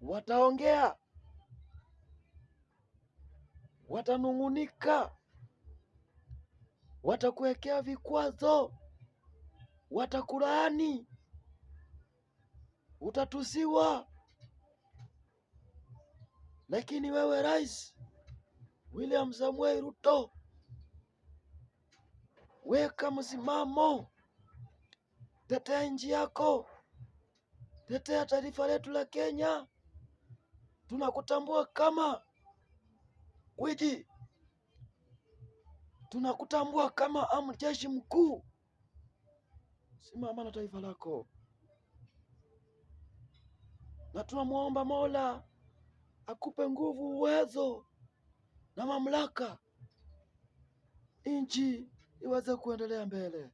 wataongea, watanung'unika, watakuwekea vikwazo, watakulaani, utatusiwa. Lakini wewe Rais William Samuel Ruto, weka msimamo, tetea nchi yako, tetea taifa letu la Kenya. Tunakutambua kama gwiji, tunakutambua kama amiri jeshi mkuu. Simama na taifa lako, na tunamwomba Mola akupe nguvu, uwezo na mamlaka, nchi iweze kuendelea mbele.